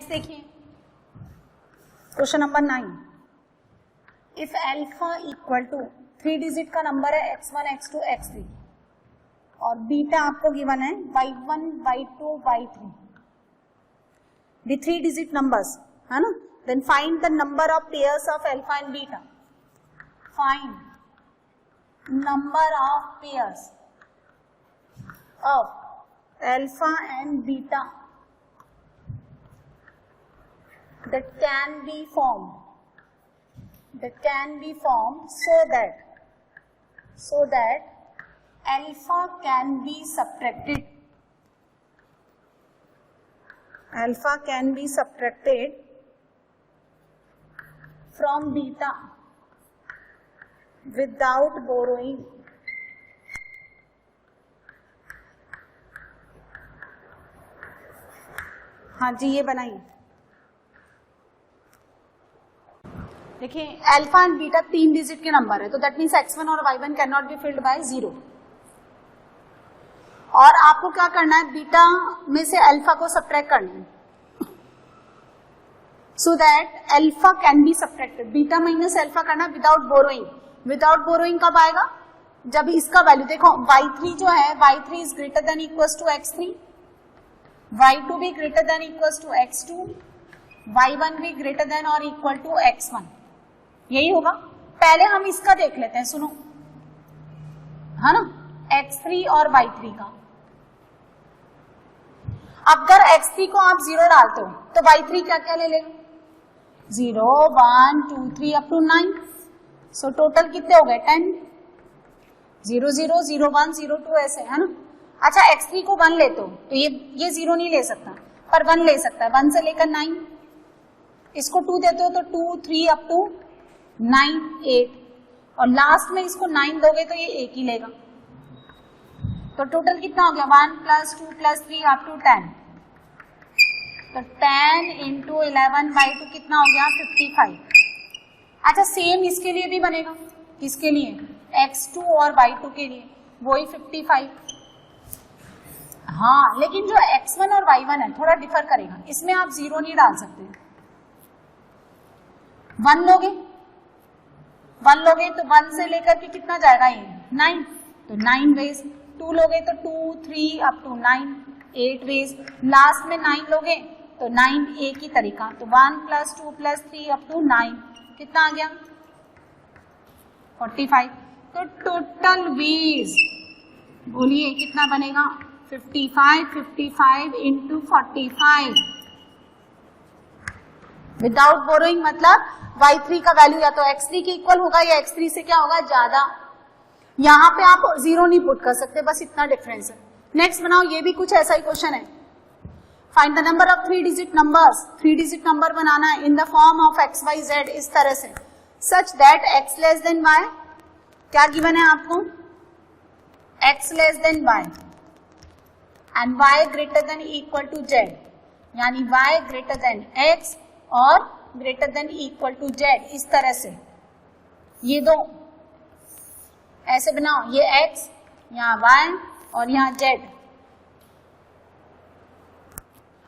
देखिए question number 9, if alpha equal to 3 digit का number है x1 x2 x3 और बीटा आपको गिवन है y1 y2 y3, the 3 digit numbers है ना, then find the number of pairs of alpha and beta. Find number of pairs of alpha and beta that can be formed so that alpha can be subtracted from beta without borrowing हाँ जी ये बनाइए। देखिए alpha and beta 3 digit के number है, तो that means x1 और y1 can not be filled by 0। और आपको क्या करना है, बीटा में से अल्फा को सब्ट्रैक्ट करना है so that alpha can be subtracted. Beta minus alpha करना विदाउट बोरोइंग। विदाउट बोरोइंग कब आएगा, जब इसका वैल्यू देखो y3 जो है y3 is greater than equals to x3, y2 भी greater than equals to x2, y1 भी ग्रेटर देन और इक्वल टू x1, यही होगा। पहले हम इसका देख लेते हैं, सुनो है ना, x3 और y3 का। अगर x3 को आप 0 डालते हो तो y3 क्या क्या ले लेगा, 0 1 2 3 अप टू 9, सो टोटल कितने हो गए 10, 0 0 0 1 0 2 ऐसे है ना। अच्छा x3 को 1 लेते हो तो ये 0 नहीं ले सकता पर 1 ले सकता है, 1 से लेकर 9, इसको 2 देते हो तो 2 3 अप टू 9 8, और लास्ट में इसको 9 दोगे तो ये 1 ही लेगा। तो टोटल कितना हो गया 1 + 2 + 3 अप टू 10, तो 10 × 11/2 कितना हो गया 55। अच्छा सेम इसके लिए भी बनेगा, किसके लिए, x2 और y2 के लिए, वही 55। हाँ लेकिन जो x1 और y1 है थोड़ा डिफर करेगा, इसमें आप 0 नहीं डाल सकते। 1 लोगे तो 1 से लेकर के कितना जाएगा ये 9, तो 9 वेज, 2 लोगे तो 2 3 अप टू 9 8 वेज, लास्ट में 9 लोगे तो 9 एक ही तरीका, तो 1 + 2 + 3 अप टू 9 कितना आ गया 45। तो टोटल वेज बोलिए कितना बनेगा 55 55 × 45 विदाउट बोरोइंग, मतलब y3 का वैल्यू या तो x3 के इक्वल होगा या x3 से क्या होगा ज्यादा। यहां पे आप 0 नहीं पुट कर सकते, बस इतना डिफरेंस है। नेक्स्ट बनाओ, ये भी कुछ ऐसा ही क्वेश्चन है। Find the number of 3 digit numbers, 3 digit number बनाना है in the form of x y z, इस तरह से such that x less than y, क्या गिवन है आपको, x less than y and y greater than equal to z, यानी y greater than x और greater than equal to z, इस तरह से ये दो ऐसे बनाओ, ये x यहाँ y और यहाँ z।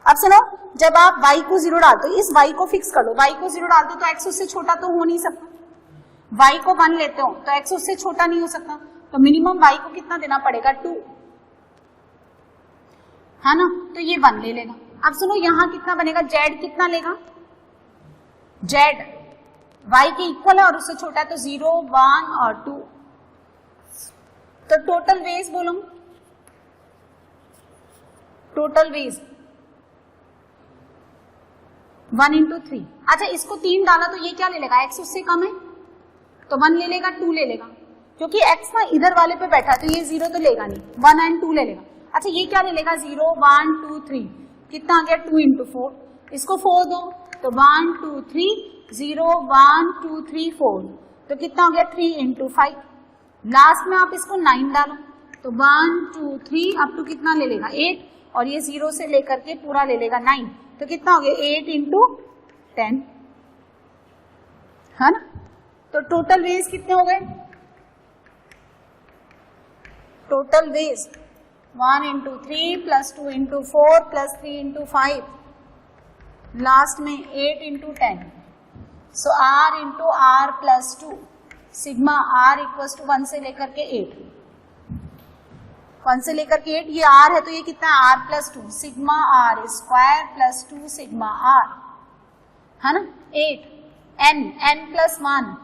अब सुनो, जब आप y को 0 डालते हो, इस y को फिक्स कर लो, y को 0 डालते हो तो x उससे छोटा तो हो नहीं सकता, y को 1 लेते हो तो x उससे छोटा नहीं हो सकता, तो मिनिमम y को कितना देना पड़ेगा 2, है ना, तो ये 1 ले लेगा। अब सुनो यहां कितना बनेगा, z कितना लेगा, z y के इक्वल है और उससे छोटा है तो 0 1 और 2, तो टोटल वेज बोलो, टोटल वेज 1 × 3। अच्छा इसको 3 डाला तो ये क्या ले लेगा, x उससे कम है तो 1 ले लेगा 2 ले लेगा, क्योंकि x ना इधर वाले पे बैठा है तो ये 0 तो लेगा नहीं, 1 और 2 ले लेगा। अच्छा ये क्या ले लेगा 0 1 2 3, कितना आ गया 2 × 4, इसको 4 दो तो 1 2 3 0 1 2 3 4, तो कितना हो गया 3 × 5, लास्ट में आप इसको 9 डालो तो 1 2 3 अप टू कितना ले लेगा 8, और ये 0 से लेकर के पूरा ले लेगा 9, तो कितना हो गया 8 × 10, है ना। तो टोटल वेज कितने हो गए, total veg 1 into 3 plus 2 into 4 plus 3 into 5. Last में 8 into 10, so r into r plus 2, sigma r equal to 1 से लेकर के 8, 1 से लेकर के 8, ये r है तो ये कितना है r plus 2, sigma r square plus 2 sigma r, है ना, 8 n प्लस 1,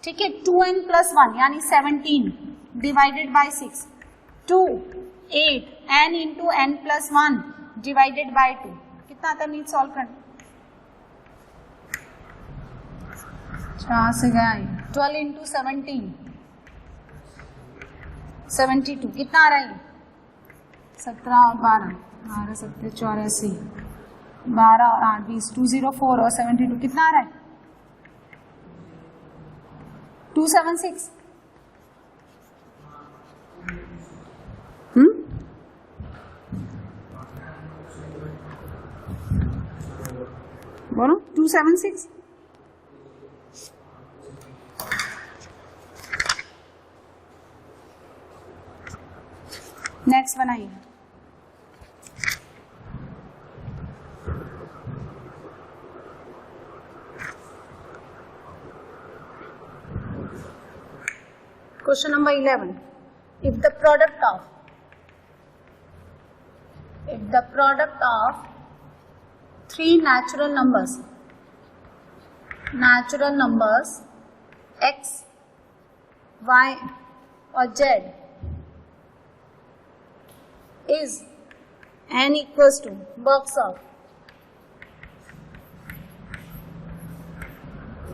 ठीक है, 2n प्लस 1 यानी 17 divided by 6, 2 8 n into n plus 1 divided by 2, कितना आता है नीट सॉल्व करना, 4 से गया 12 इंटू 17 72, कितना आ रहा है 17 और 12, 12 7 84, 12 और 8 20, 204 और 72, कितना आ रहा है 276, बोलो 276, नेक्स्ट बनाइए, question number 11, if the product of three natural numbers x, y और z is n equals to works of,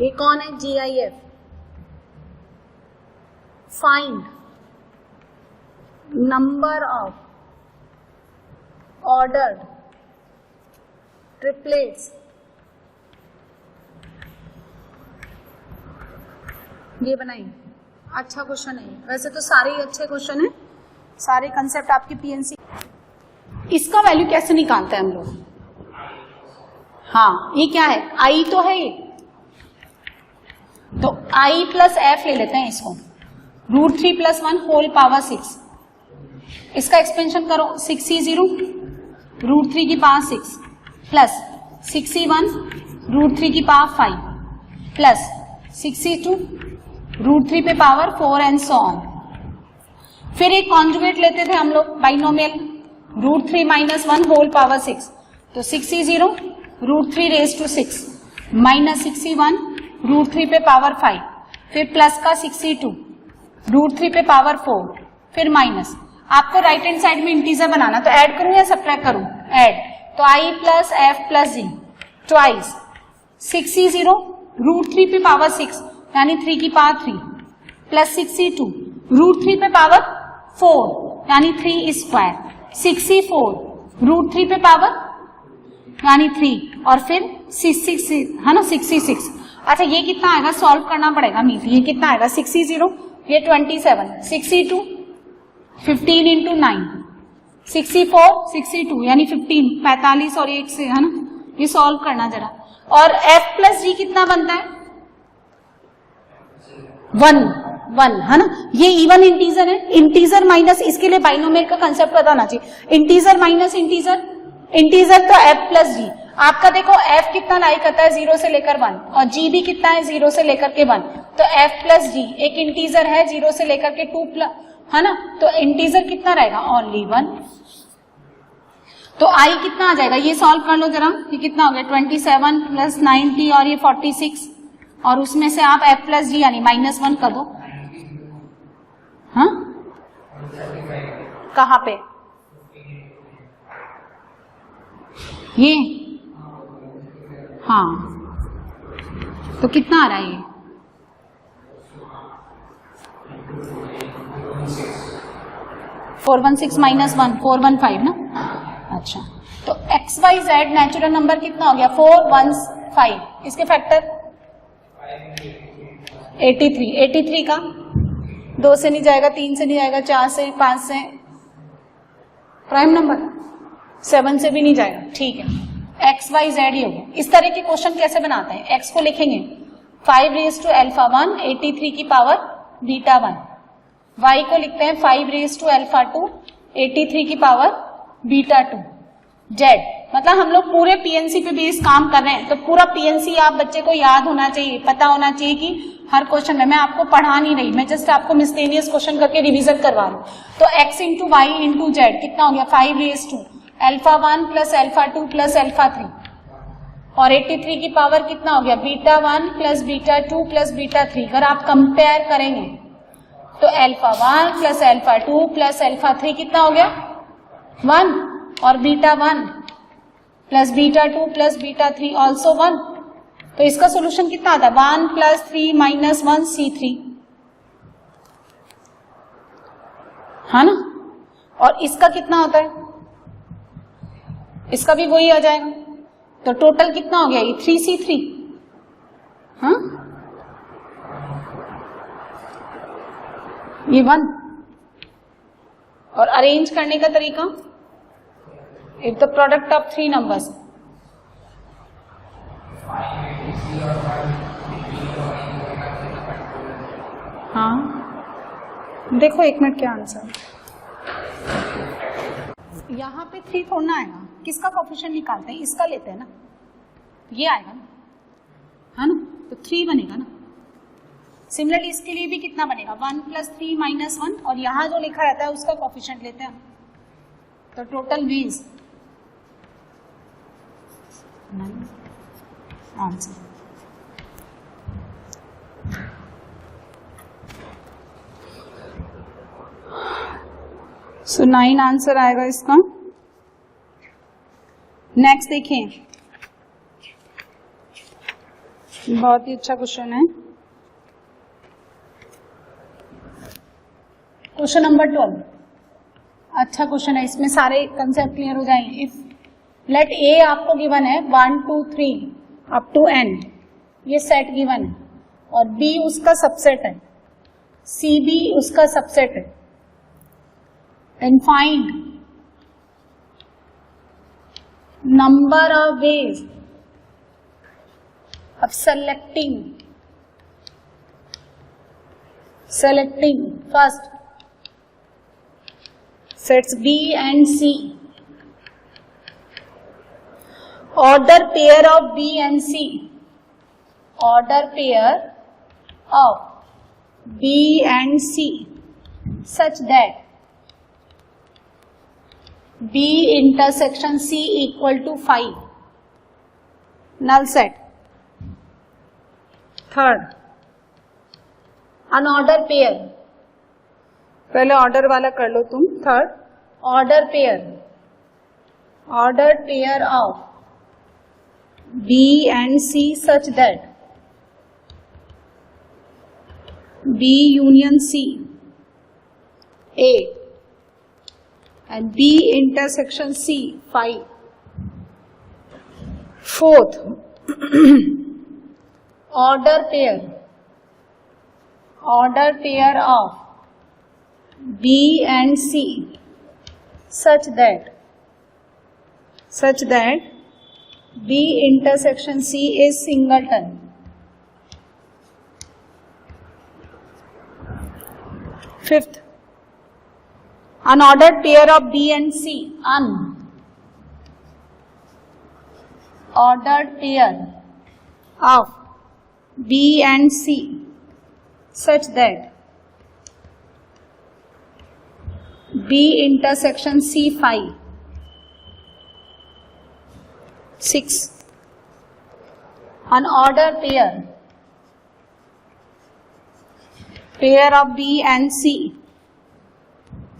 ये कौन है GIF, find number of ordered triplets, ये बनाइए, अच्छा क्वेश्चन है, वैसे तो सारे ही अच्छे क्वेश्चन है, सारे कंसेप्ट आपके पीएनसी। इसका वैल्यू कैसे निकालते हैं हम लोग, हाँ ये क्या है, आई तो है ये, तो आई प्लस एफ ले लेते हैं इसको, √3 + 1 होल पावर 6, इसका एक्सपेंशन करो, 6e0 √3 की पावर 6 प्लस 6e1 √3 की पावर 5 प्लस 6e2 √3 पे पावर 4 एंड सो ऑन। फिर एक कॉन्जुगेट लेते थे हम लोग बाइनोमियल, √3 - 1 होल पावर 6, तो 6e0 √3 raise to 6 minus 6e1 √3 पे पावर 5, फिर प्लस का 6e2 √3 पे पावर 4, फिर माइनस, आपको राइट हैंड साइड में इंटीजर बनाना, तो ऐड करूं या सब्ट्रैक्ट करूं, ऐड, तो i plus f plus g twice 6e0 √3 पे पावर 6 यानी 3 की पावर 3 प्लस 6e2 √3 पे पावर 4 यानी 3 स्क्वायर, 6e4 √3 पे पावर यानी 3 और फिर 6 है ना 66। अच्छा ये कितना आएगा, सॉल्व करना पड़ेगा मीट, ये कितना आएगा 6e0 ये 27, 6e2 15 इंटू 9, 6e4 62 यानी 15 45 और 1 से, है ना, ये सॉल्व करना जरा, और f प्लस जी कितना बनता है 1 है ना, ये इवन इंटीजर है, इंटीजर माइनस, इसके लिए बाइनोमियल का कंसेप्ट पता होना चाहिए, इंटीजर माइनस इंटीजर, इंटीजर तो f प्लस जी, आपका देखो f कितना लाई करता है 0 से लेकर 1 और g भी कितना है 0 से लेकर के 1, तो f प्लस जी एक इंटीजर है 0 से लेकर के 2 प्लस, है ना, तो इंटीजर कितना रहेगा ओनली 1, तो i कितना आ जाएगा, ये सॉल्व कर लो जरा, ये कितना हो गया 27 प्लस 90 और ये 46, और उसमें से आप f प्लस जी यानी -1 कर दो, हाँ कहाँ पे ये, हाँ तो कितना आ रहा है ये 416 - 1 415 ना, अच्छा तो XYZ नेचुरल नंबर कितना हो गया 415, इसके फैक्टर 83 का 2 से नहीं जाएगा, 3 से नहीं जाएगा, 4 से 5 से, प्राइम नंबर 7 से भी नहीं जाएगा, ठीक है XYZ ही होगा। इस तरह के क्वेश्चन कैसे बनाते हैं, x को लिखेंगे 5 रेज टू अल्फा 1 83 की पावर बीटा 1, y को लिखते हैं 5 रेज टू अल्फा 2 83 की पावर बीटा 2, z मतलब हम लोग पूरे पीएनसी पे बेस काम कर रहे हैं, तो पूरा पीएनसी आप बच्चे को याद होना चाहिए, पता होना चाहिए कि हर क्वेश्चन में, मैं आपको पढ़ा नहीं रही, मैं जस्ट आपको मिसलेनियस क्वेश्चन करके रिवीजन करवा रही हूँ। तो x into y into z कितना हो गया 5 raise to alpha 1 plus alpha 2 plus alpha 3, और 83 की पावर कितना हो गया beta 1 plus beta 2 plus beta 3। अगर आप कंपेयर करेंगे तो alpha 1 plus alpha 2 plus alpha 3 कितना हो गया 1, और beta 1 plus beta 2 plus beta 3 also 1। तो इसका सोल्यूशन कितना आता है 1 प्लस 3 माइनस 1 C3, है ना। और इसका कितना होता है, इसका भी वही आ जाएगा। तो टोटल कितना हो गया ये 3C3, हाँ ये 1। और अरेंज करने का तरीका, if the product of 3 numbers, हाँ देखो एक मिनट क्या आंसर, यहाँ पे 3 थोड़ा आएगा, किसका कोएफिशिएंट निकालते हैं, इसका लेते हैं ना, ये आएगा ना, है ना, तो 3 बनेगा ना। सिमिलरली इसके लिए भी कितना बनेगा 1 प्लस 3 माइनस 1, और यहाँ जो लिखा रहता है उसका कोएफिशिएंट लेते हैं, तो टोटल मीन्स आंसर। सो 9 आंसर आएगा इसका। नेक्स्ट देखें, बहुत ही अच्छा क्वेश्चन है, क्वेश्चन नंबर 12। अच्छा क्वेश्चन है, इसमें सारे कंसेप्ट क्लियर हो जाएंगे। इफ लेट ए आपको गिवन है 1 2 3 अप टू n, ये सेट गिवन है, और b उसका सबसेट है, सी भी उसका सबसेट है, then find number of ways of selecting first sets B and C, order pair of B and C, order pair of B and C such that B intersection C equal to 5, null set। Third, unordered pair, पहले order वाला कर लो तुम। Third, order pair of B and C such that B union C A and B intersection C 5। Fourth, order pair of B and C such that B intersection C is singleton। Fifth, unordered pair of B and C, unordered pair of B and C such that B intersection C 5। 6, unordered pair of B and C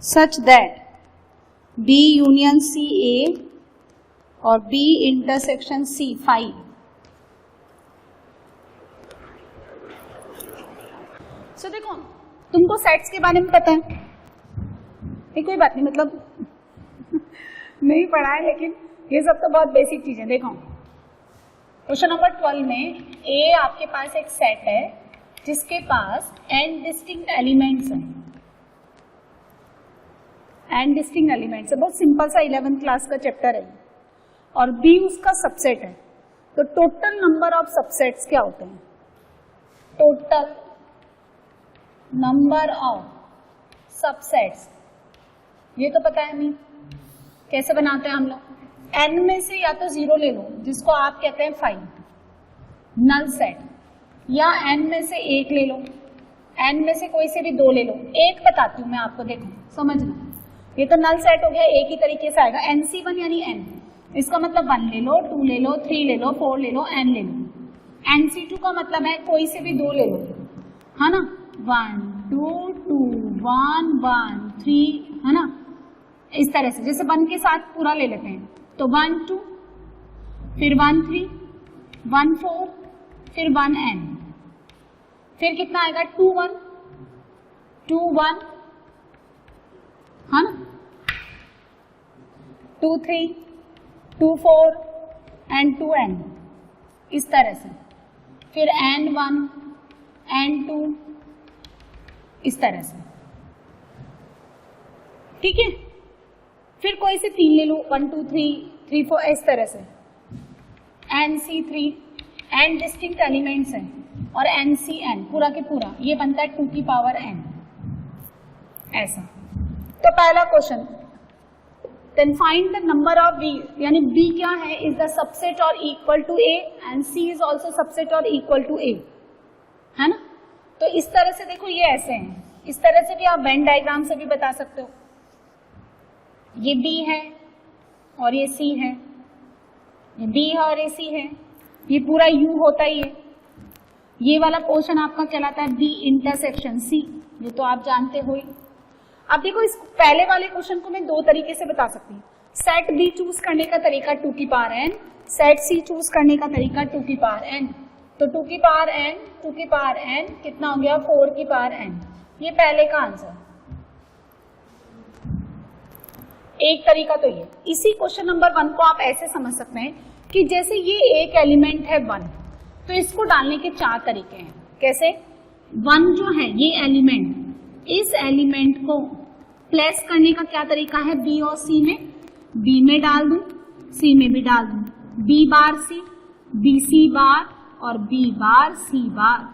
such that B union C A और B intersection C 5। So देखो, तुमको sets के बारे में पता है, ये कोई बात नहीं, मतलब नहीं पढ़ा है, लेकिन ये सब तो बहुत बेसिक चीजें। देखो क्वेश्चन नंबर 12 में ए आपके पास एक सेट है जिसके पास n डिस्टिंक्ट एलिमेंट्स हैं, n डिस्टिंक्ट एलिमेंट्स है, बहुत सिंपल सा 11th क्लास का चैप्टर है, और B उसका सबसेट है। तो टोटल नंबर ऑफ सबसेट्स क्या होते हैं, टोटल नंबर ऑफ सबसेट्स, ये तो पता है हमें कैसे बनाते हैं हम लोग, n में से या तो 0 ले लो जिसको आप कहते हैं 5 नल सेट, या n में से 1 ले लो, n में से कोई से भी 2 ले लो। एक बताती हूँ मैं आपको, देखो समझना, ये तो नल सेट हो गया, एक ही तरीके से आएगा NC1 यानी n, इसका मतलब 1 ले लो, 2 ले लो, 3 ले लो, 4 ले लो, n ले लो। NC2 का मतलब है कोई से भी 2 ले लो, है ना, 1 2 2 1 1 3, है ना, इस तरह से, जैसे 1 के साथ पूरा ले लेते हैं तो 1 2, फिर 1 3, 1 4, फिर 1 n, फिर कितना आएगा 2 1 2 1, है ना, 2 3 2 4 एंड 2 n, इस तरह से, फिर n1 n2, इस तरह से, ठीक है। फिर कोई से 3 ले लो, 1 2 3 3 4, इस तरह से, NC3, n डिस्टिंक्ट एलिमेंट्स हैं, और NCn पूरा के पूरा ये बनता है 2 की पावर n, ऐसा। तो पहला question, then find the number of B, यानी B क्या है, इज द सबसेट और equal to A and C is also subset और इक्वल टू A, है ना। तो इस तरह से देखो, ये ऐसे हैं, इस तरह से भी आप वेन डायग्राम से भी बता सकते हो, ये B है और ये C है, ये B है और ये C है, ये पूरा U होता ही है, ये वाला पोर्शन आपका कहलाता है B इंटरसेक्शन C, ये तो आप जानते हो ही। अब देखो, इस पहले वाले क्वेश्चन को मैं 2 तरीके से बता सकती हूँ। सेट B चूज करने का तरीका 2 की power n, set C choose करने का तरीका 2 की पावर n। तो 2 की पावर n, 2 की पावर n कितना हो गया, 4 की पावर n, ये पहले का आंसर। एक तरीका तो ये। इसी क्वेश्चन नंबर 1 को आप ऐसे समझ सकते हैं कि जैसे ये एक एलिमेंट है 1, तो इसको डालने के 4 तरीके हैं। कैसे, 1 जो है ये एलिमेंट, इस एलिमेंट को प्लेस करने का क्या तरीका है, B और C में, B में डाल दूं, C में भी डाल दूं, B बार C, BC बार और B बार C बार,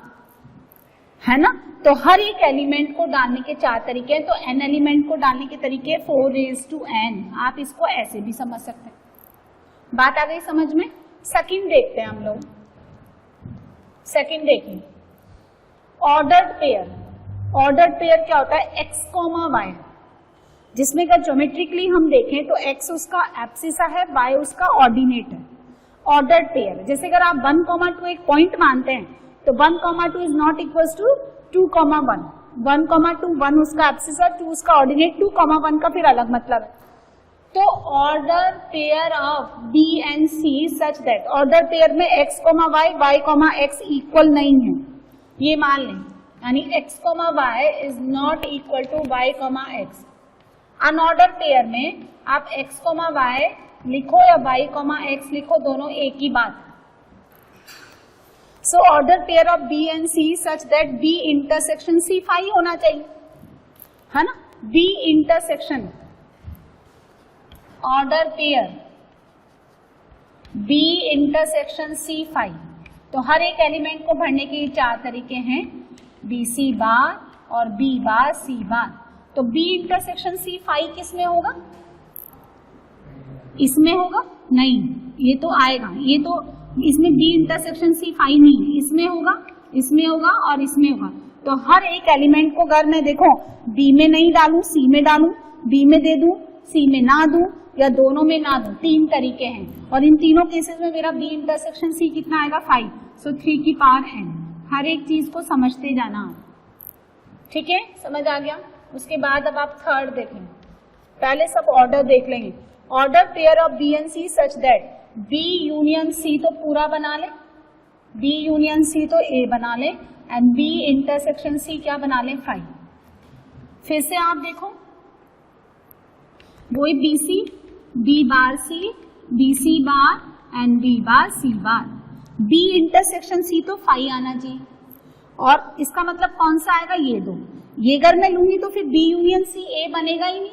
है ना। तो हर एक एलिमेंट को डालने के 4 तरीके हैं। तो n एलिमेंट को डालने के तरीके 4 raised to n, आप इसको ऐसे भी समझ सकते हैं। बात आ गई समझ में। सेकंड देखते हैं हम लोग, सेकंड देखिए, ऑर्डर्ड पेयर। ऑर्डर्ड पेयर क्या होता है, x, y, जिसमें अगर ज्योमेट्रिकली हम देखें तो x उसका एब्सिसा है, y उसका ऑर्डिनेट है। ऑर्डर्ड पेयर, जैसे अगर आप 1, 2 एक पॉइंट मानते हैं तो 1, 2 इज नॉट इक्वल टू 2, 1, 1, 2 1 उसका एब्सिसा, 2 उसका ऑर्डिनेट, 2, 1 का फिर अलग मतलब है। तो order pair of B and C such that, order pair में x, y, x इक्वल नहीं है, ये मान लें, यानी x, y is not equal to y, x। Unorder pair में आप x, y लिखो या y, x लिखो, दोनों एक ही बात। So order pair of B and C such that B intersection C phi होना चाहिए, है ना। B intersection order pair B intersection C phi. तो हर एक एलिमेंट को भरने के 4 तरीके हैं, BC बार और B बार C बार। तो B इंटरसेक्शन C फाई किस में होगा, इसमें होगा नहीं, ये तो आएगा, ये तो इसमें B इंटरसेक्शन C फाई नहीं, इसमें होगा, इसमें होगा और इसमें होगा। तो हर एक एलिमेंट को अगर मैं देखो B में नहीं डालूं, C में डालूं, B में दे दूं, C में ना दूं या दोनों में ना दूं, 3 तरीके हैं। और इन तीनों केसेस में मेरा B इंटरसेक्शन C कितना आएगा, 5। सो 3 की पावर n। हर एक चीज को समझते जाना, ठीक है, समझ आ गया। उसके बाद अब आप थर्ड देखें, पहले सब ऑर्डर देख लेंगे। Order pair of B and C such that B union C तो पूरा बना ले, B यूनियन C तो A बना ले, एंड B इंटरसेक्शन C क्या बना ले, 5। फिर से आप देखो, वही BC, B bar C, BC bar and B bar C bar. B intersection C तो 5 आना चाहिए, और इसका मतलब कौन सा आएगा, ये 2। ये अगर मैं लूंगी तो फिर B यूनियन C A बनेगा ही नहीं,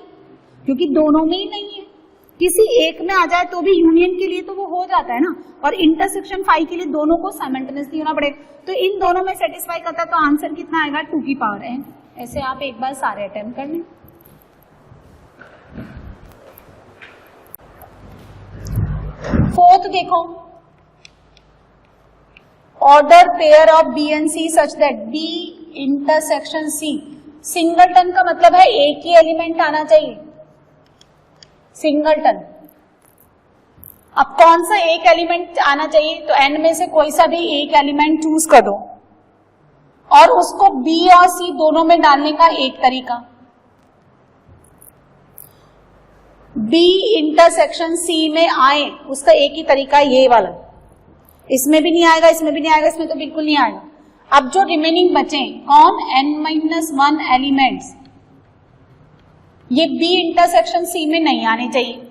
क्योंकि दोनों में ही नहीं है। किसी एक में आ जाए तो भी यूनियन के लिए तो वो हो जाता है ना, और इंटरसेक्शन 5 के लिए दोनों को साइमल्टेनियसली होना पड़ेगा। तो इन दोनों में सेटिस्फाई करता है, तो आंसर कितना आएगा, 2 की पावर n। ऐसे आप एक बार सारे अटेम्प्ट कर लें। फोर्थ देखो, order pair of B and C such that B intersection C. Singleton का मतलब है एक ही एलिमेंट आना चाहिए, सिंगलटन। अब कौन सा एक एलिमेंट आना चाहिए, तो एन में से कोई सा भी एक एलिमेंट चूज कर दो और उसको बी और सी दोनों में डालने का एक तरीका, बी इंटरसेक्शन सी में आए उसका एक ही तरीका ये वाला। इसमें भी नहीं आएगा, इसमें भी नहीं आएगा, इसमें तो बिल्कुल नहीं आएगा। अब जो रिमेनिंग बचे कौन, n-1 एलिमेंट्स, ये बी इंटरसेक्शन सी में नहीं आने चाहिए,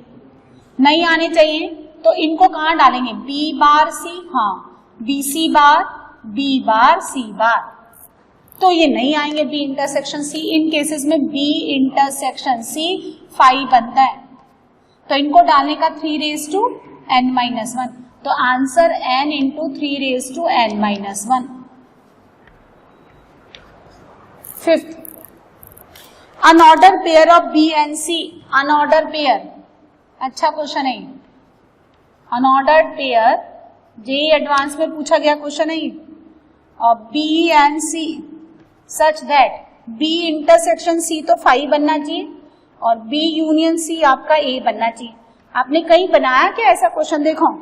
नहीं आने चाहिए, तो इनको कहां डालेंगे, बी बार सी, हाँ बी सी बार, बी बार सी बार, तो ये नहीं आएंगे बी इंटरसेक्शन सी। इन केसेस में बी इंटरसेक्शन सी 5 बनता है, तो इनको डालने का 3n-1, तो answer n into 3n-1। Fifth, unorder pair of B and C. Unorder pair अच्छा क्वेश्चन है, अनऑर्डर्ड पेयर जेईई एडवांस में पूछा गया क्वेश्चन है, और B and C such that B intersection C तो 5 बनना चाहिए और बी यूनियन सी आपका ए बनना चाहिए। आपने कहीं बनाया क्या ऐसा क्वेश्चन, देखो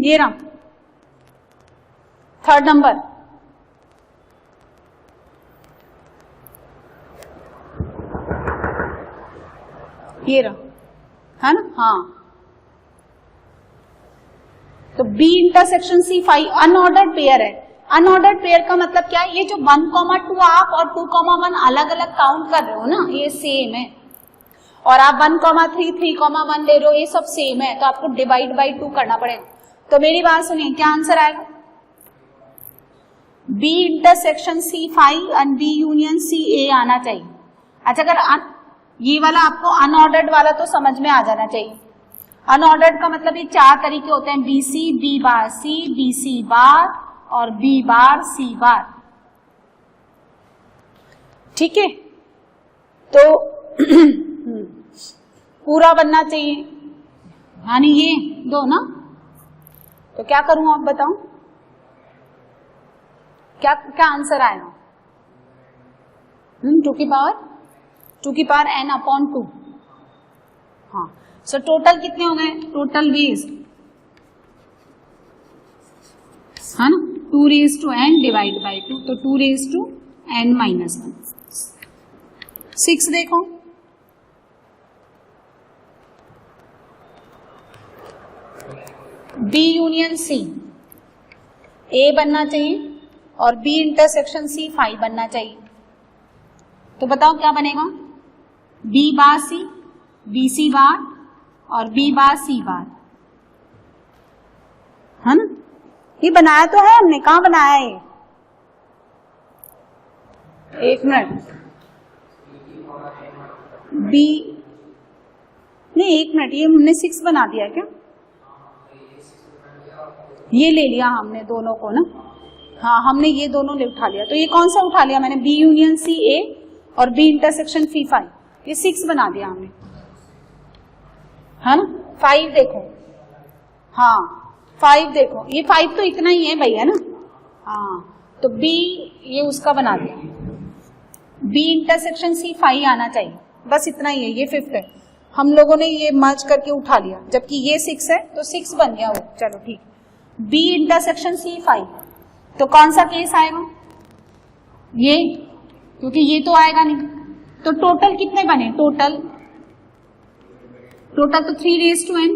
ये रहा थर्ड नंबर, ये रहा है ना, हाँ, तो B intersection C 5 unordered pair है। अनऑर्डर्ड पेयर का मतलब क्या है, ये जो 1,2 आप और 2,1 अलग अलग काउंट कर रहे हो ना, ये सेम है, और आप 1,3, 3,1 ले रहे हो, ये सब सेम है, तो आपको डिवाइड बाई 2 करना पड़ेगा। तो मेरी बात सुनिए, क्या आंसर आएगा, B intersection C 5 and B union C A आना चाहिए। अच्छा, अगर ये वाला आपको अनऑर्डर्ड वाला तो समझ में आ जाना चाहिए। अनऑर्डर्ड का मतलब ये 4 तरीके होते हैं, बी सी, बी बार सी, बी सी बार और बी बार सी बार, ठीक है, तो पूरा बनना चाहिए, यानी ये दो ना, तो क्या करूं आप बताओ, क्या क्या आंसर आएगा, 2 की पावर n/2, हाँ। सो टोटल कितने हो गए, टोटल वेज है ना 2n डिवाइड बाई 2, तो 2n-1। 6 देखो, बी यूनियन सी ए बनना चाहिए और बी इंटरसेक्शन सी 5 बनना चाहिए, तो बताओ क्या बनेगा, बी बार सी, बी सी बार और बी बार सी बार, है ना, ये बनाया तो है हमने, कहां बनाया है, एक मिनट, बी नहीं, एक मिनट, ये हमने 6 बना दिया क्या, ये ले लिया हमने दोनों को ना, हाँ हमने ये दोनों ले उठा लिया, तो ये कौन सा उठा लिया मैंने, बी यूनियन सी ए और बी इंटरसेक्शन सी 5, ये 6 बना दिया हमने, है ना। 5 देखो, हाँ 5 देखो, ये 5 तो इतना ही है भाई, है ना, हाँ, तो बी ये उसका बना दिया, बी इंटरसेक्शन सी 5 आना चाहिए, बस इतना ही है, ये 5th है, हम लोगों ने ये मर्ज करके उठा लिया, जबकि ये 6 है तो 6 बन गया वो, चलो ठीक, बी इंटरसेक्शन सी 5, तो कौन सा केस आएगा, ये, क्योंकि ये तो आएगा नहीं, तो टोटल कितने बने, टोटल तो 3n।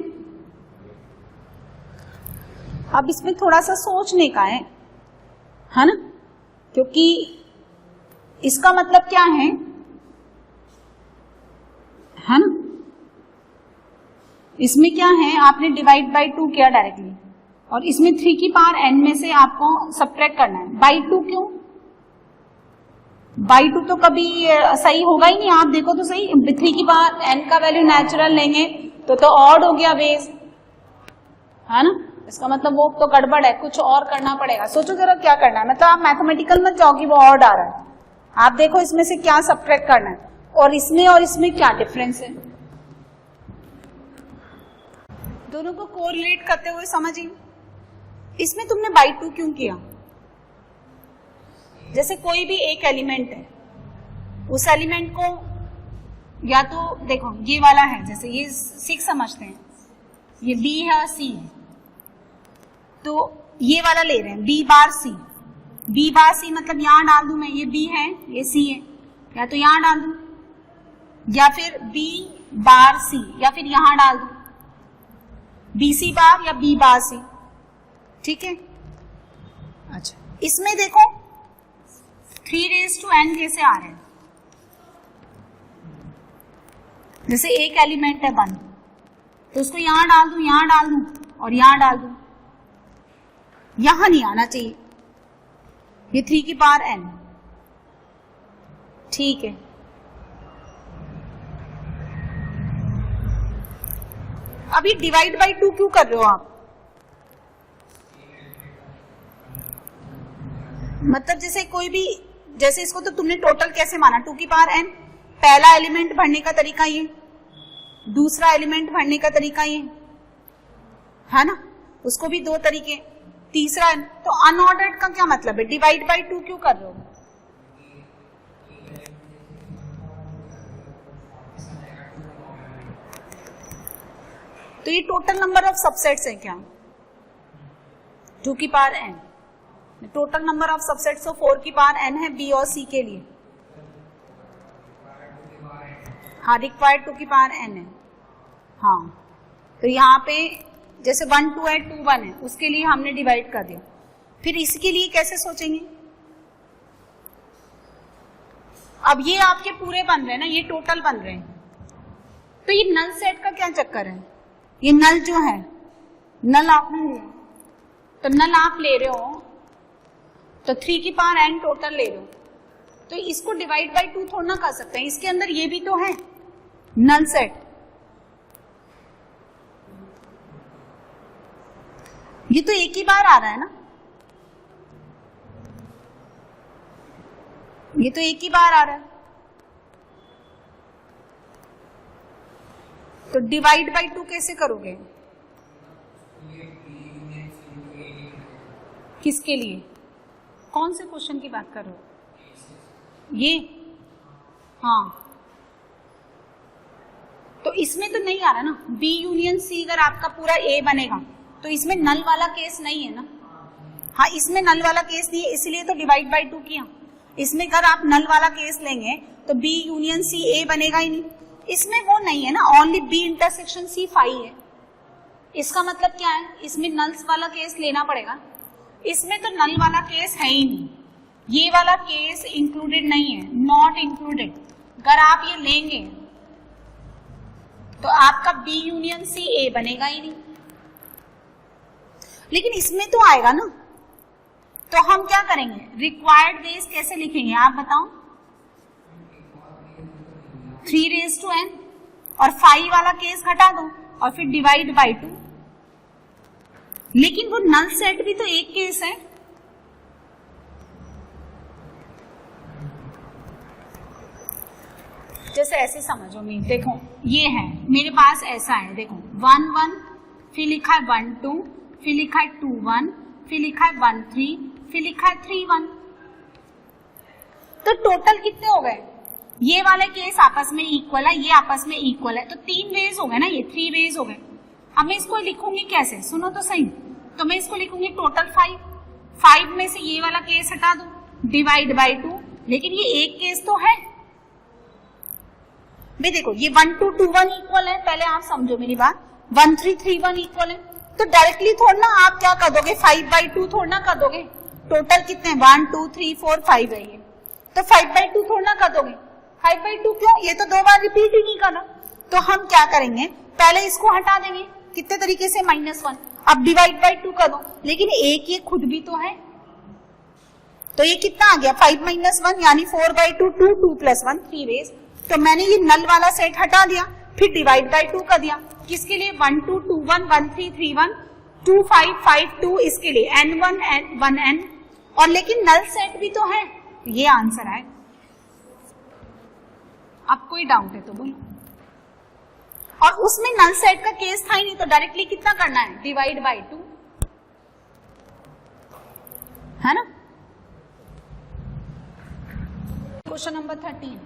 अब इसमें थोड़ा सा सोचने का है ना, क्योंकि इसका मतलब क्या है ना, इसमें क्या है, आपने डिवाइड बाई 2 किया डायरेक्टली, और इसमें 3 की पावर n में से आपको सबट्रैक्ट करना है, बाई 2 क्यों, बाई 2 तो कभी सही होगा ही नहीं, आप देखो तो सही, 3 की पावर n का वैल्यू नेचुरल लेंगे तो ऑड हो गया बेस, है ना, इसका मतलब वो तो गड़बड़ है, कुछ और करना पड़ेगा, सोचो जरा क्या करना है, मतलब आप मैथमेटिकल मत जाओ कि वो ऑड आ रहा है, आप देखो इसमें से क्या सबट्रैक्ट करना है और इसमें क्या डिफरेंस है, दोनों को कोरिलेट करते हुए समझिए। इसमें तुमने बाई 2 क्यों किया? जैसे कोई भी एक एलिमेंट है, उस एलिमेंट को या तो देखो ये वाला है, जैसे ये 6 समझते हैं, ये B है और C है, तो ये वाला ले रहे हैं B बार C। B बार C मतलब यहां डाल दूं मैं, ये B है ये C है, या तो यहां डाल दूं या फिर B बार C, या फिर यहां डाल दूं BC बार या B बार C, ठीक है। अच्छा, इसमें देखो 3n कैसे आ रहे हैं। जैसे एक एलिमेंट है 1, तो उसको यहां डाल दूं, यहां डाल दूं और यहां डाल दूं, यहां नहीं आना चाहिए, ये 3 की पावर n, ठीक है। अभी डिवाइड बाई 2 क्यों कर रहे हो आप? मतलब जैसे कोई भी, जैसे इसको तो तुमने टोटल कैसे माना, 2 की पावर n, पहला एलिमेंट भरने का तरीका ये, दूसरा एलिमेंट भरने का तरीका ये है ना, उसको भी 2 तरीके, तीसरा, तो अनऑर्डर्ड का क्या मतलब है? डिवाइड बाई 2 क्यों कर रहे हो? तो ये टोटल नंबर ऑफ सबसेट्स है क्या? 2 की power n, total number of subsets तो 4 की पावर n है B और C के लिए। हाँ, रिक्वायर्ड 2 की पावर n है। हाँ, तो यहाँ पे जैसे 1 2 है, 2 1 है, उसके लिए हमने डिवाइड कर दिया। फिर इसके लिए कैसे सोचेंगे? अब ये आपके पूरे बन रहे हैं ना, ये टोटल बन रहे हैं, तो ये नल सेट का क्या चक्कर है? ये नल जो है, नल आपने लिया, तो नल आप ले रहे हो तो 3 की पावर n टोटल ले रहे हो, तो इसको डिवाइड बाई 2 थोड़ा ना कर सकते हैं, इसके अंदर ये भी तो है नल सेट। ये तो एक ही बार आ रहा है ना, ये तो एक ही बार आ रहा है, तो डिवाइड बाई 2 कैसे करोगे? किसके लिए? कौन से क्वेश्चन की बात कर रहे हो? ये, हाँ, तो इसमें तो नहीं आ रहा ना, B यूनियन C अगर आपका पूरा A बनेगा तो इसमें नल वाला केस नहीं है ना। हाँ, इसमें नल वाला केस नहीं है, इसलिए तो डिवाइड बाई 2 किया। इसमें अगर आप नल वाला केस लेंगे तो B यूनियन C A बनेगा ही नहीं, इसमें वो नहीं है ना, ओनली B इंटरसेक्शन C 5 है। इसका मतलब क्या है? इसमें नल्स वाला केस लेना पड़ेगा, इसमें तो नल वाला केस है ही नहीं, ये वाला केस इंक्लूडेड नहीं है, नॉट इंक्लूडेड। अगर आप ये लेंगे तो आपका B यूनियन C A बनेगा ही नहीं, लेकिन इसमें तो आएगा ना। तो हम क्या करेंगे? रिक्वायर्ड बेस कैसे लिखेंगे आप बताओ? 3n और 5 वाला केस घटा दो और फिर डिवाइड बाई 2। लेकिन वो नल सेट भी तो एक केस है, जैसे ऐसे समझो, मैं देखो ये है मेरे पास, ऐसा है, देखो 1 1, फिर लिखा है 1 2, फिर लिखा है 2 1, फिर लिखा है 1 3, फिर लिखा है 3 1। तो टोटल कितने हो गए? ये वाले केस आपस में इक्वल है, ये आपस में इक्वल है, तो 3 वेज हो गए ना, ये 3 वेज हो गए। अब मैं इसको लिखूंगी कैसे? सुनो तो सही, तो मैं इसको लिखूंगी टोटल 5 में से ये वाला केस हटा दो, डिवाइड बाई 2, लेकिन ये एक केस तो है भाई। देखो ये 1 2 2 1 इक्वल है, पहले आप समझो मेरी बात, 1 3 3 1 इक्वल है, तो डायरेक्टली थोड़ा ना आप क्या कर दोगे, 5 बाई 2 थोड़ा ना कर दोगे। टोटल कितने? 1 2 3 4 5 है ये, तो 5 बाई 2 थोड़ा ना कर दोगे। 5 बाई 2 क्यों? ये तो 2 बार रिपीट ही नहीं करना। तो हम क्या करेंगे, पहले इसको हटा देंगे, कितने तरीके से? -1। अब डिवाइड बाई 2 कर दो, लेकिन एक ये खुद भी तो है, तो ये कितना आ गया? 5 - 1 यानी 4 बाई 2, 2 2 + 1 3 वेज। तो मैंने ये नल वाला सेट हटा दिया, फिर डिवाइड बाई 2 कर दिया। किसके लिए? 1 2 2 1 1 3 3 1 2 5 5 2, इसके लिए n1 1 n, और लेकिन नल सेट भी तो है, ये आंसर है। अब कोई डाउट है तो बोलो। और उसमें नल सेट का केस था ही नहीं, तो डायरेक्टली कितना करना है, डिवाइड बाई 2, है ना। Question number 13,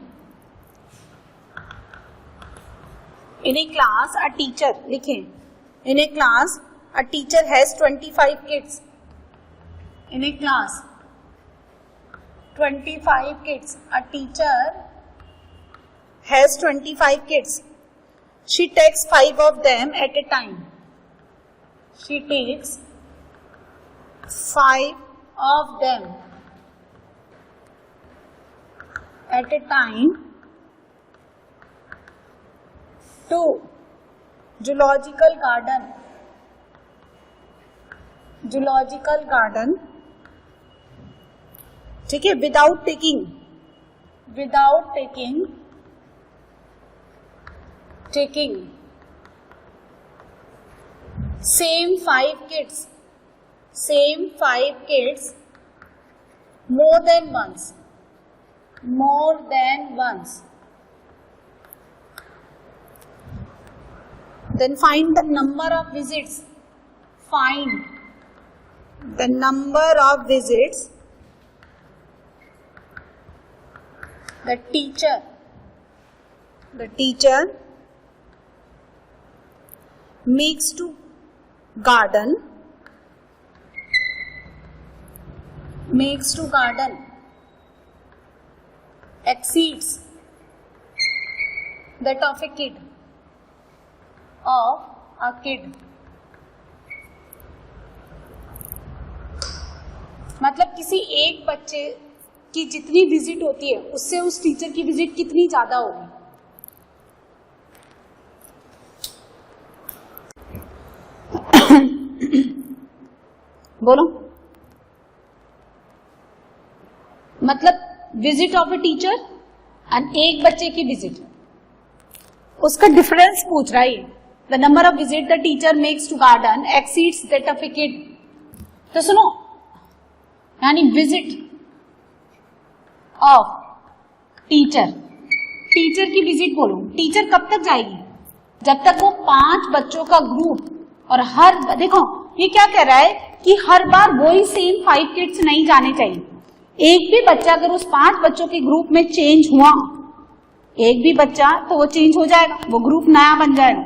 in a class a teacher, लिखें, in a class a teacher has 25 kids, in a class 25 kids, a teacher has 25 kids, she takes 5 of them at a time, she takes 5 of them at a time to zoological garden, zoological garden, ठीक है, without taking same 5 kids more than once, then find the number of visits, the teacher makes to garden exceeds that of a kid, मतलब किसी एक बच्चे की जितनी visit होती है उससे उस टीचर की विजिट कितनी ज्यादा होगी। बोलो, मतलब visit of a teacher and एक बच्चे की विजिट, उसका डिफरेंस पूछ रहा है। The number of visit the teacher makes to garden exceeds that of a kid. तो सुनो, यानी विजिट ऑफ टीचर की विजिट बोलो, टीचर कब तक जाएगी, जब तक वो 5 बच्चों का ग्रुप, और हर, देखो ये क्या कह रहा है कि हर बार वही सेम 5 किड्स नहीं जाने चाहिए। एक भी बच्चा अगर उस 5 बच्चों के ग्रुप में चेंज हुआ, एक भी बच्चा, तो वो चेंज हो जाएगा, वो ग्रुप नया बन जाएगा।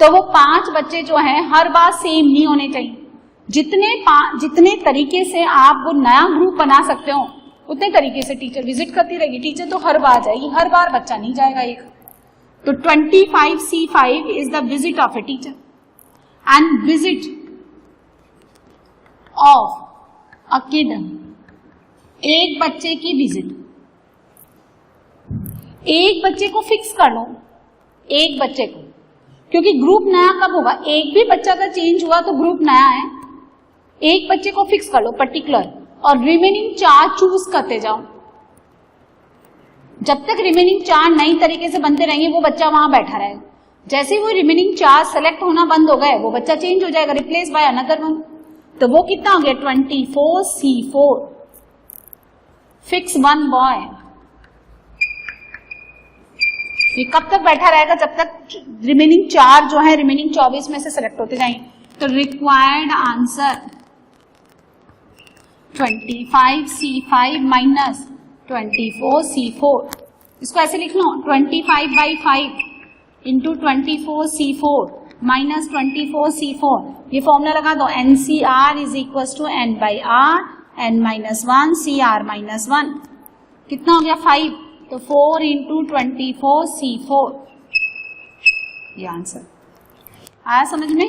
तो वो 5 बच्चे जो हैं हर बार सेम नहीं होने चाहिए। जितने तरीके से आप वो नया ग्रुप बना सकते हो उतने तरीके से टीचर विजिट करती रहेगी। टीचर तो हर बार जाएगी, हर बार बच्चा नहीं जाएगा एक। तो 25C5 is the visit of a teacher and visit of a kid, एक बच्चे की विजिट, एक बच्चे को फिक्स कर लो, एक बच्चे को, क्योंकि ग्रुप नया कब होगा, एक भी बच्चा का चेंज हुआ तो ग्रुप नया है। एक बच्चे को फिक्स कर लो पर्टिकुलर, और रिमेनिंग 4 चूज करते जाओ। जब तक रिमेनिंग 4 नई तरीके से बनते रहेंगे वो बच्चा वहां बैठा रहेगा। जैसे ही वो रिमेनिंग 4 सेलेक्ट होना बंद हो गए, वो बच्चा चेंज हो जाएगा, रिप्लेस बाय अनदर वन। तो वो कितना हो गया, 24C4, फिक्स 1 बॉय। ये कब तक बैठा रहेगा, जब तक रिमेनिंग 4 जो है रिमेनिंग 24 में से सेलेक्ट होते जाएंगे। तो required answer 25C5 minus 24C4, इसको ऐसे लिख लो, 25/5 इंटू 24C4 माइनस 24C4। ये फॉर्मूला लगा दो, NCR is equal to N/R, N-1 CR-1, कितना हो गया 5, तो 4 इंटू 24C4, ये आंसर आया समझ में।